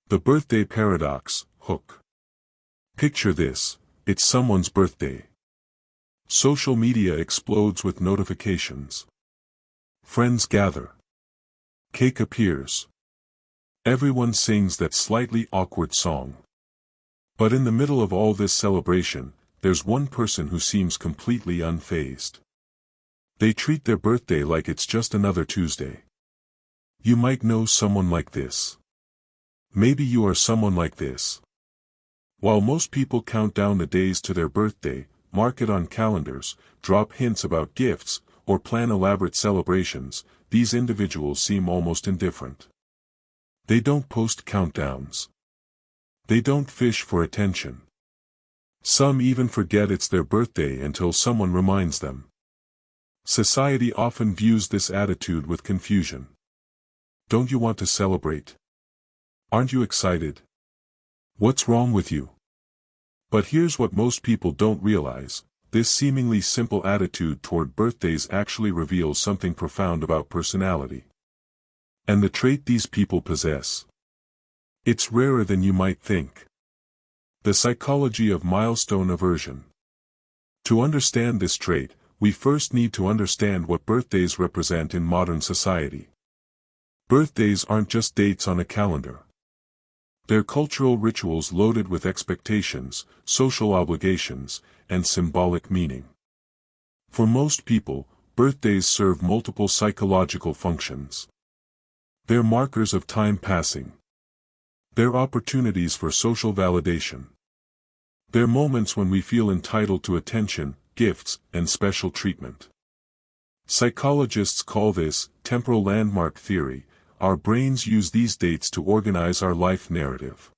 The birthday paradox, hook. Picture this, it's someone's birthday. Social media explodes with notifications. Friends gather. Cake appears. Everyone sings that slightly awkward song. But in the middle of all this celebration, there's one person who seems completely unfazed. They treat their birthday like it's just another Tuesday. You might know someone like this. Maybe you are someone like this. While most people count down the days to their birthday, mark it on calendars, drop hints about gifts, or plan elaborate celebrations, these individuals seem almost indifferent. They don't post countdowns. They don't fish for attention. Some even forget it's their birthday until someone reminds them. Society often views this attitude with confusion. Don't you want to celebrate? Aren't you excited? What's wrong with you? But here's what most people don't realize. This seemingly simple attitude toward birthdays actually reveals something profound about personality. And the trait these people possess. It's rarer than you might think. The psychology of milestone aversion. To understand this trait, we first need to understand what birthdays represent in modern society. Birthdays aren't just dates on a calendar. They're cultural rituals loaded with expectations, social obligations, and symbolic meaning. For most people, birthdays serve multiple psychological functions. They're markers of time passing. They're opportunities for social validation. They're moments when we feel entitled to attention, gifts, and special treatment. Psychologists call this temporal landmark theory. Our brains use these dates to organize our life narrative.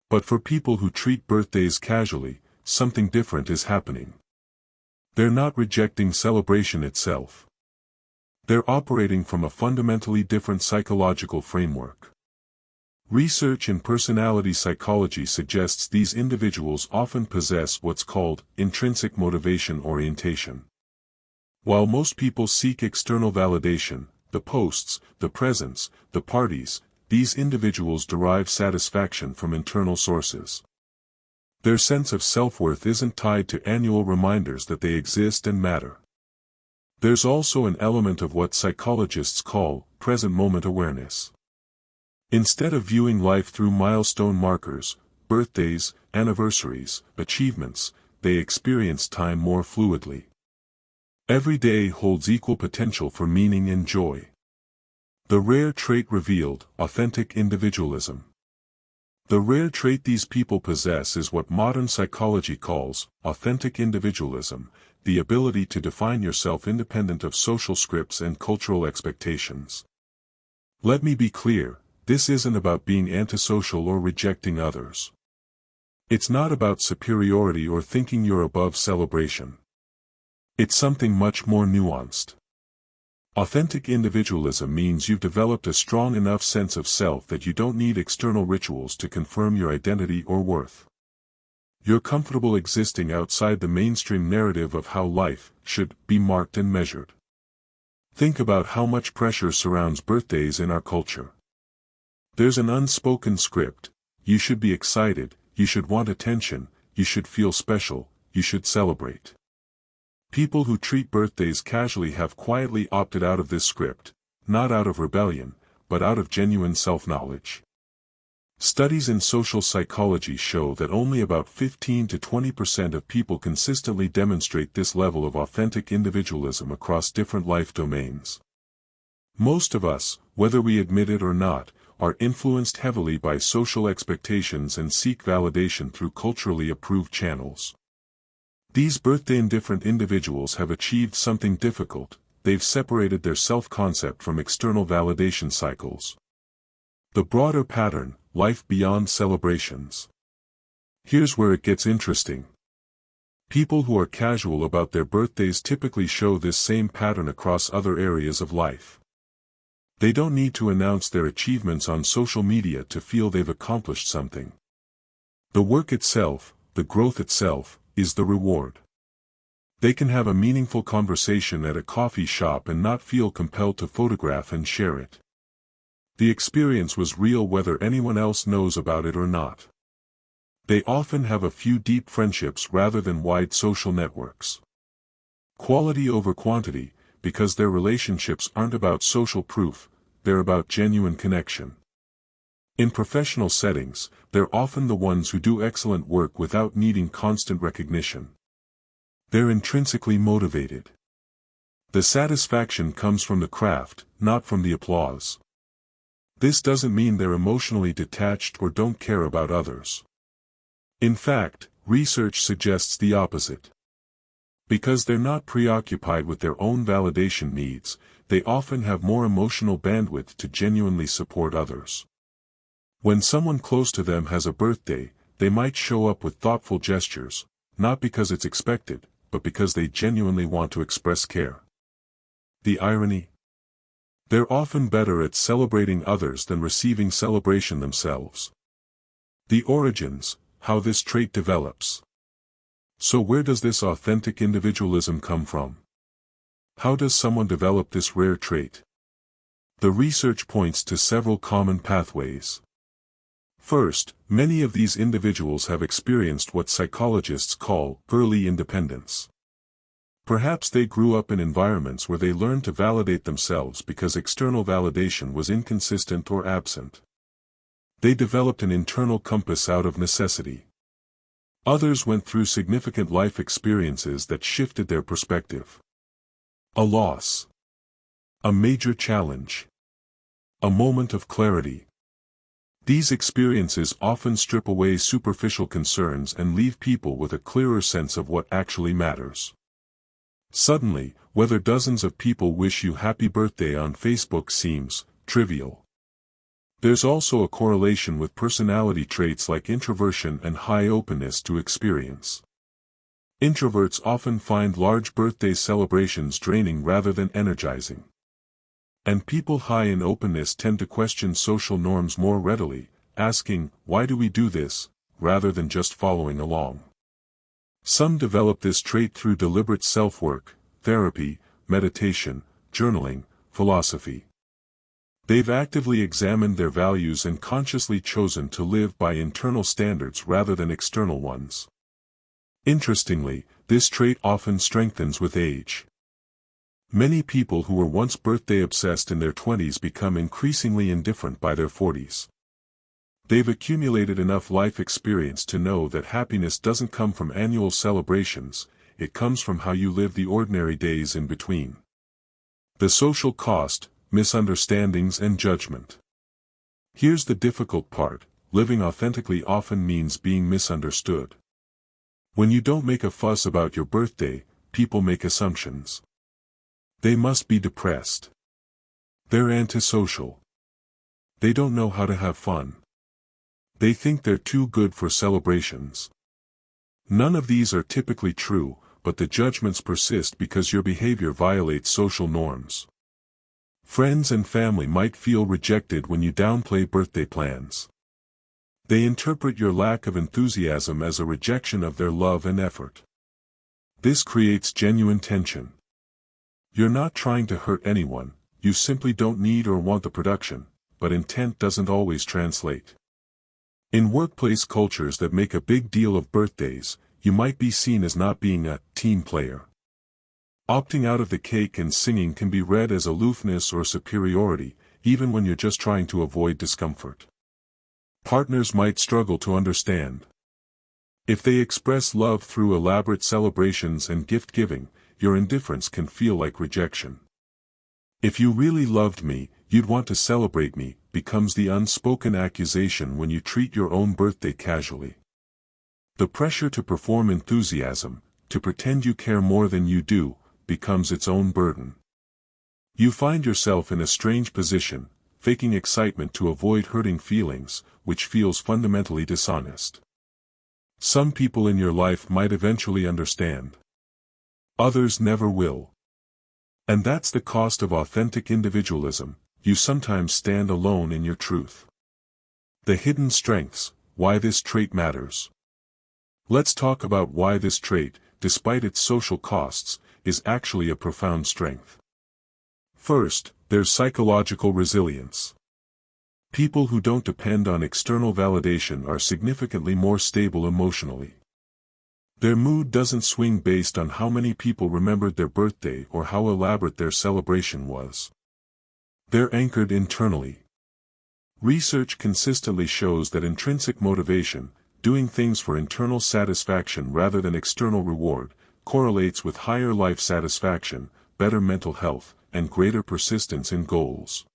But for people who treat birthdays casually, something different is happening. They're not rejecting celebration itself. They're operating from a fundamentally different psychological framework. Research in personality psychology suggests these individuals often possess what's called intrinsic motivation orientation. While most people seek external validation, the posts, the presents, the parties, these individuals derive satisfaction from internal sources. Their sense of self-worth isn't tied to annual reminders that they exist and matter. There's also an element of what psychologists call present moment awareness. Instead of viewing life through milestone markers, birthdays, anniversaries, achievements, they experience time more fluidly. Every day holds equal potential for meaning and joy. The rare trait revealed, authentic individualism. The rare trait these people possess is what modern psychology calls authentic individualism, the ability to define yourself independent of social scripts and cultural expectations. Let me be clear, this isn't about being antisocial or rejecting others. It's not about superiority or thinking you're above celebration. It's something much more nuanced. Authentic individualism means you've developed a strong enough sense of self that you don't need external rituals to confirm your identity or worth. You're comfortable existing outside the mainstream narrative of how life should be marked and measured. Think about how much pressure surrounds birthdays in our culture. There's an unspoken script: you should be excited, you should want attention, you should feel special, you should celebrate. People who treat birthdays casually have quietly opted out of this script, not out of rebellion, but out of genuine self-knowledge. Studies in social psychology show that only about 15 to 20% of people consistently demonstrate this level of authentic individualism across different life domains. Most of us, whether we admit it or not, are influenced heavily by social expectations and seek validation through culturally approved channels. These birthday-indifferent individuals have achieved something difficult: they've separated their self-concept from external validation cycles. The broader pattern: life beyond celebrations. Here's where it gets interesting. People who are casual about their birthdays typically show this same pattern across other areas of life. They don't need to announce their achievements on social media to feel they've accomplished something. The work itself, the growth itself, is the reward. They can have a meaningful conversation at a coffee shop and not feel compelled to photograph and share it. The experience was real whether anyone else knows about it or not. They often have a few deep friendships rather than wide social networks. Quality over quantity, because their relationships aren't about social proof, they're about genuine connection. In professional settings, they're often the ones who do excellent work without needing constant recognition. They're intrinsically motivated. The satisfaction comes from the craft, not from the applause. This doesn't mean they're emotionally detached or don't care about others. In fact, research suggests the opposite. Because they're not preoccupied with their own validation needs, they often have more emotional bandwidth to genuinely support others. When someone close to them has a birthday, they might show up with thoughtful gestures, not because it's expected, but because they genuinely want to express care. The irony? They're often better at celebrating others than receiving celebration themselves. The origins, how this trait develops. So where does this authentic individualism come from? How does someone develop this rare trait? The research points to several common pathways. First, many of these individuals have experienced what psychologists call early independence. Perhaps they grew up in environments where they learned to validate themselves because external validation was inconsistent or absent. They developed an internal compass out of necessity. Others went through significant life experiences that shifted their perspective. A loss. A major challenge. A moment of clarity. These experiences often strip away superficial concerns and leave people with a clearer sense of what actually matters. Suddenly, whether dozens of people wish you happy birthday on Facebook seems trivial. There's also a correlation with personality traits like introversion and high openness to experience. Introverts often find large birthday celebrations draining rather than energizing. And people high in openness tend to question social norms more readily, asking, "Why do we do this?" rather than just following along. Some develop this trait through deliberate self-work, therapy, meditation, journaling, philosophy. They've actively examined their values and consciously chosen to live by internal standards rather than external ones. Interestingly, this trait often strengthens with age. Many people who were once birthday obsessed in their 20s become increasingly indifferent by their 40s. They've accumulated enough life experience to know that happiness doesn't come from annual celebrations, it comes from how you live the ordinary days in between. The social cost, misunderstandings and judgment. Here's the difficult part: living authentically often means being misunderstood. When you don't make a fuss about your birthday, people make assumptions. They must be depressed. They're antisocial. They don't know how to have fun. They think they're too good for celebrations. None of these are typically true, but the judgments persist because your behavior violates social norms. Friends and family might feel rejected when you downplay birthday plans. They interpret your lack of enthusiasm as a rejection of their love and effort. This creates genuine tension. You're not trying to hurt anyone, you simply don't need or want the production, but intent doesn't always translate. In workplace cultures that make a big deal of birthdays, you might be seen as not being a team player. Opting out of the cake and singing can be read as aloofness or superiority, even when you're just trying to avoid discomfort. Partners might struggle to understand. If they express love through elaborate celebrations and gift-giving, your indifference can feel like rejection. "If you really loved me, you'd want to celebrate me," becomes the unspoken accusation when you treat your own birthday casually. The pressure to perform enthusiasm, to pretend you care more than you do, becomes its own burden. You find yourself in a strange position, faking excitement to avoid hurting feelings, which feels fundamentally dishonest. Some people in your life might eventually understand. Others never will. And that's the cost of authentic individualism: you sometimes stand alone in your truth. The hidden strengths, why this trait matters. Let's talk about why this trait, despite its social costs, is actually a profound strength. First, there's psychological resilience. People who don't depend on external validation are significantly more stable emotionally. Their mood doesn't swing based on how many people remembered their birthday or how elaborate their celebration was. They're anchored internally. Research consistently shows that intrinsic motivation, doing things for internal satisfaction rather than external reward, correlates with higher life satisfaction, better mental health, and greater persistence in goals.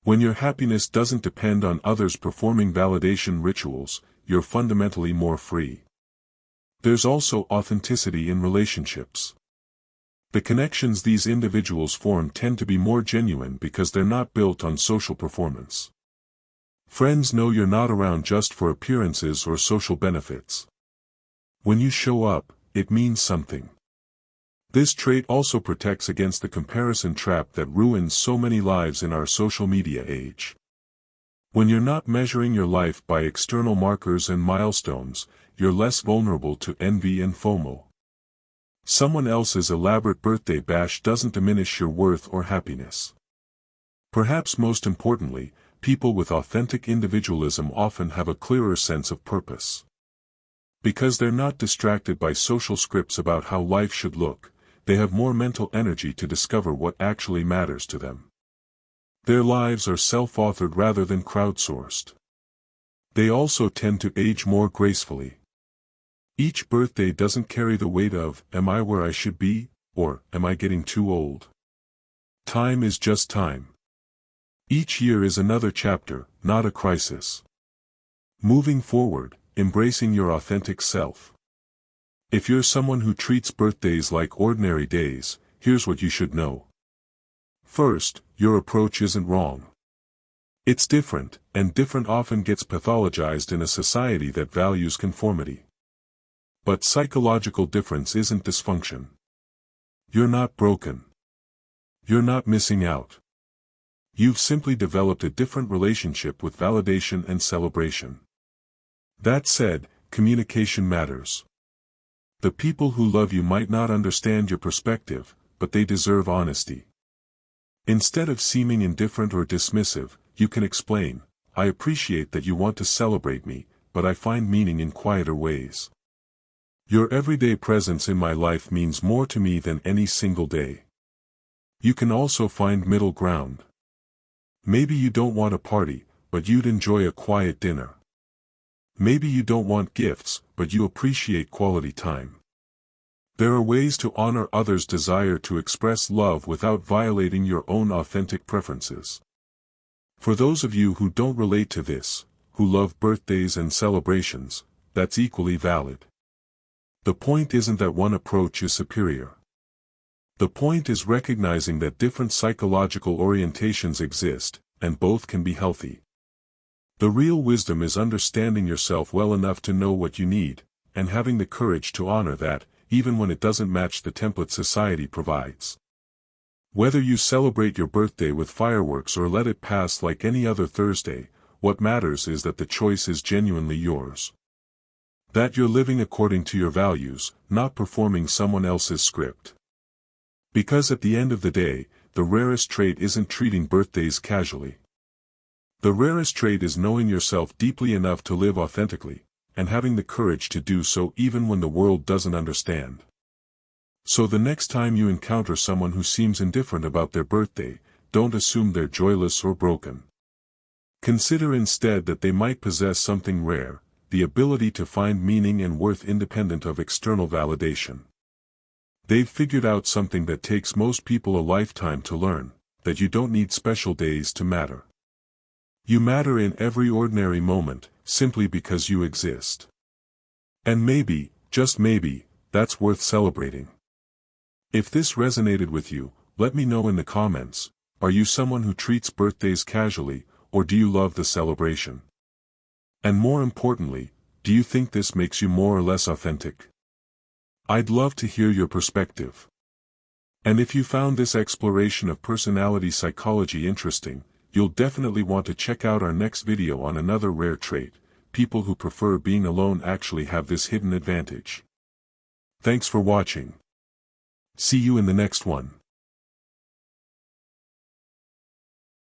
When your happiness doesn't depend on others performing validation rituals, you're fundamentally more free. There's also authenticity in relationships. The connections these individuals form tend to be more genuine because they're not built on social performance. Friends know you're not around just for appearances or social benefits. When you show up, it means something. This trait also protects against the comparison trap that ruins so many lives in our social media age. When you're not measuring your life by external markers and milestones, you're less vulnerable to envy and FOMO. Someone else's elaborate birthday bash doesn't diminish your worth or happiness. Perhaps most importantly, people with authentic individualism often have a clearer sense of purpose. Because they're not distracted by social scripts about how life should look, they have more mental energy to discover what actually matters to them. Their lives are self-authored rather than crowdsourced. They also tend to age more gracefully. Each birthday doesn't carry the weight of, "Am I where I should be?" or "Am I getting too old?" Time is just time. Each year is another chapter, not a crisis. Moving forward, embracing your authentic self. If you're someone who treats birthdays like ordinary days, here's what you should know. First, your approach isn't wrong. It's different, and different often gets pathologized in a society that values conformity. But psychological difference isn't dysfunction. You're not broken. You're not missing out. You've simply developed a different relationship with validation and celebration. That said, communication matters. The people who love you might not understand your perspective, but they deserve honesty. Instead of seeming indifferent or dismissive, you can explain, "I appreciate that you want to celebrate me, but I find meaning in quieter ways. Your everyday presence in my life means more to me than any single day." You can also find middle ground. Maybe you don't want a party, but you'd enjoy a quiet dinner. Maybe you don't want gifts, but you appreciate quality time. There are ways to honor others' desire to express love without violating your own authentic preferences. For those of you who don't relate to this, who love birthdays and celebrations, that's equally valid. The point isn't that one approach is superior. The point is recognizing that different psychological orientations exist, and both can be healthy. The real wisdom is understanding yourself well enough to know what you need, and having the courage to honor that, even when it doesn't match the template society provides. Whether you celebrate your birthday with fireworks or let it pass like any other Thursday, what matters is that the choice is genuinely yours. That you're living according to your values, not performing someone else's script. Because at the end of the day, the rarest trait isn't treating birthdays casually. The rarest trait is knowing yourself deeply enough to live authentically, and having the courage to do so even when the world doesn't understand. So the next time you encounter someone who seems indifferent about their birthday, don't assume they're joyless or broken. Consider instead that they might possess something rare, the ability to find meaning and worth independent of external validation. They've figured out something that takes most people a lifetime to learn, that you don't need special days to matter. You matter in every ordinary moment, simply because you exist. And maybe, just maybe, that's worth celebrating. If this resonated with you, let me know in the comments. Are you someone who treats birthdays casually, or do you love the celebration? And more importantly, do you think this makes you more or less authentic? I'd love to hear your perspective. And if you found this exploration of personality psychology interesting, you'll definitely want to check out our next video on another rare trait. People who prefer being alone actually have this hidden advantage. Thanks for watching. See you in the next one.